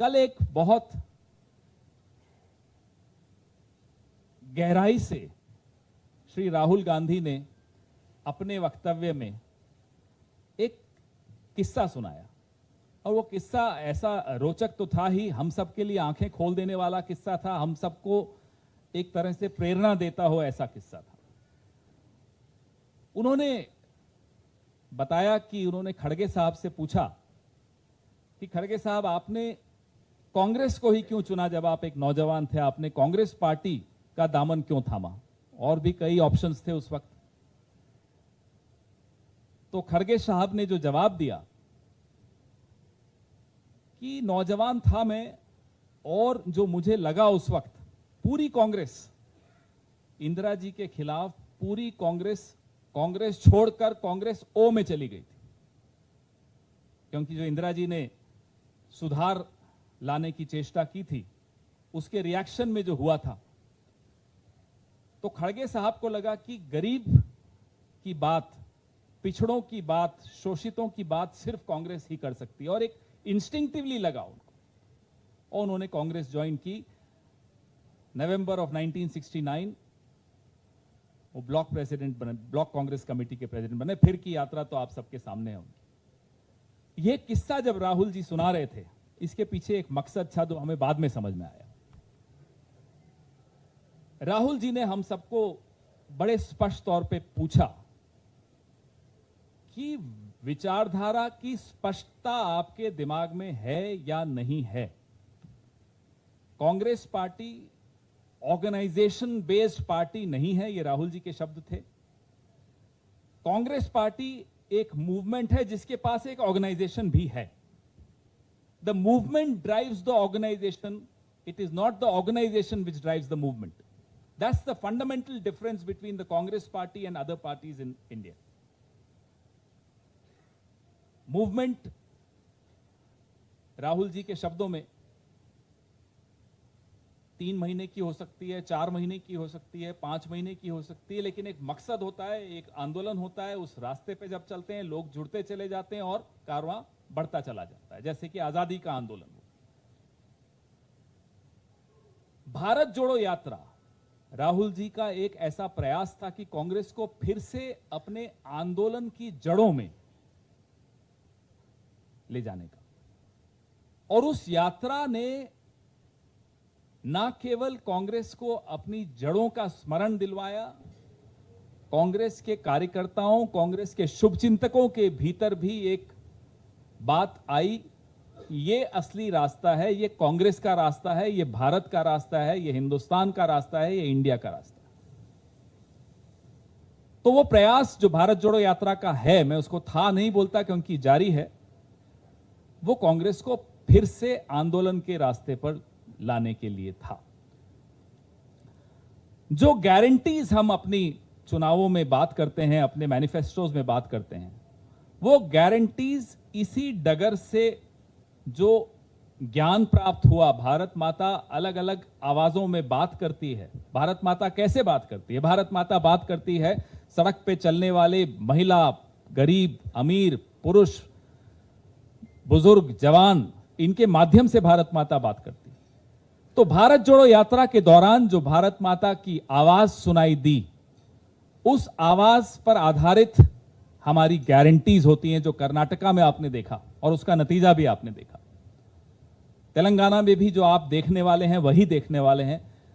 कल एक बहुत गहराई से श्री राहुल गांधी ने अपने वक्तव्य में एक किस्सा सुनाया, और वो किस्सा ऐसा रोचक तो था ही, हम सबके लिए आंखें खोल देने वाला किस्सा था, हम सबको एक तरह से प्रेरणा देता हो ऐसा किस्सा था। उन्होंने बताया कि उन्होंने खड़गे साहब से पूछा कि खड़गे साहब, आपने कांग्रेस को ही क्यों चुना? जब आप एक नौजवान थे, आपने कांग्रेस पार्टी का दामन क्यों थामा? और भी कई ऑप्शंस थे उस वक्त। तो खड़गे साहब ने जो जवाब दिया कि नौजवान था मैं, और जो मुझे लगा उस वक्त, पूरी कांग्रेस इंदिरा जी के खिलाफ, पूरी कांग्रेस छोड़कर कांग्रेस ओ में चली गई थी, क्योंकि जो इंदिरा जी ने सुधार लाने की चेष्टा की थी, उसके रिएक्शन में जो हुआ था, तो खड़गे साहब को लगा कि गरीब की बात, पिछड़ों की बात, शोषितों की बात सिर्फ कांग्रेस ही कर सकती है, और एक इंस्टिंक्टिवली लगा उनको, और उन्होंने कांग्रेस ज्वाइन की। नवंबर ऑफ 1969 वो ब्लॉक प्रेसिडेंट बने, ब्लॉक कांग्रेस कमेटी के प्रेसिडेंट बने। फिर की यात्रा तो आप सबके सामने है उनकी। ये किस्सा जब राहुल जी सुना रहे थे, इसके पीछे एक मकसद था जो हमें बाद में समझ में आया। राहुल जी ने हम सबको बड़े स्पष्ट तौर पे पूछा कि विचारधारा की स्पष्टता आपके दिमाग में है या नहीं है? Congress party organisation based party नहीं है, ये राहुल जी के शब्द थे। कांग्रेस पार्टी एक मूवमेंट है जिसके पास एक ऑर्गेनाइजेशन भी है। The movement drives the organisation, it is not the organisation which drives the movement. That's the fundamental difference between the Congress party and other parties in India. Movement Rahul ji के शब्दों में 3 महीने की हो सकती है, 4 महीने की हो सकती है, 5 महीने की हो सकती है, लेकिन एक मकसद होता है, एक आंदोलन होता है। उस रास्ते पे जब चलते हैं, लोग जुड़ते चले जाते हैं और कारवां बढ़ता चला जाता है, जैसे कि आजादी का आंदोलन हो। भारत जोड़ो यात्रा राहुल जी का एक ऐसा प्रयास था कि कांग्रेस को फिर से अपने आंदोलन की जड़ों में ले जाने का, और उस यात्रा ने ना केवल कांग्रेस को अपनी जड़ों का स्मरण दिलवाया, कांग्रेस के कार्यकर्ताओं, कांग्रेस के शुभचिंतकों के भीतर भी एक बात आई, ये असली रास्ता है, ये कांग्रेस का रास्ता है, ये भारत का रास्ता है, ये हिंदुस्तान का रास्ता है, ये इंडिया का रास्ता है। तो वो प्रयास जो भारत जोड़ो यात्रा का है, मैं उसको था नहीं बोलता क्योंकि जारी है, वो कांग्रेस को फिर से आंदोलन के रास्ते पर लाने के लिए था। जो गारंटीज हम अपनी चुनावों में बात करते हैं, अपने मैनिफेस्टोज में बात करते हैं, वो गारंटीज इसी डगर से जो ज्ञान प्राप्त हुआ। भारत माता अलग अलग आवाजों में बात करती है। भारत माता कैसे बात करती है? भारत माता बात करती है सड़क पे चलने वाले महिला, गरीब, अमीर, पुरुष, बुजुर्ग, जवान, इनके माध्यम से भारत माता बात करती है। तो भारत जोड़ो यात्रा के दौरान जो भारत माता की आवाज सुनाई दी, उस आवाज पर आधारित हमारी गारंटीज होती हैं, जो कर्नाटका में आपने देखा और उसका नतीजा भी आपने देखा। तेलंगाना में भी जो आप देखने वाले हैं वही देखने वाले हैं।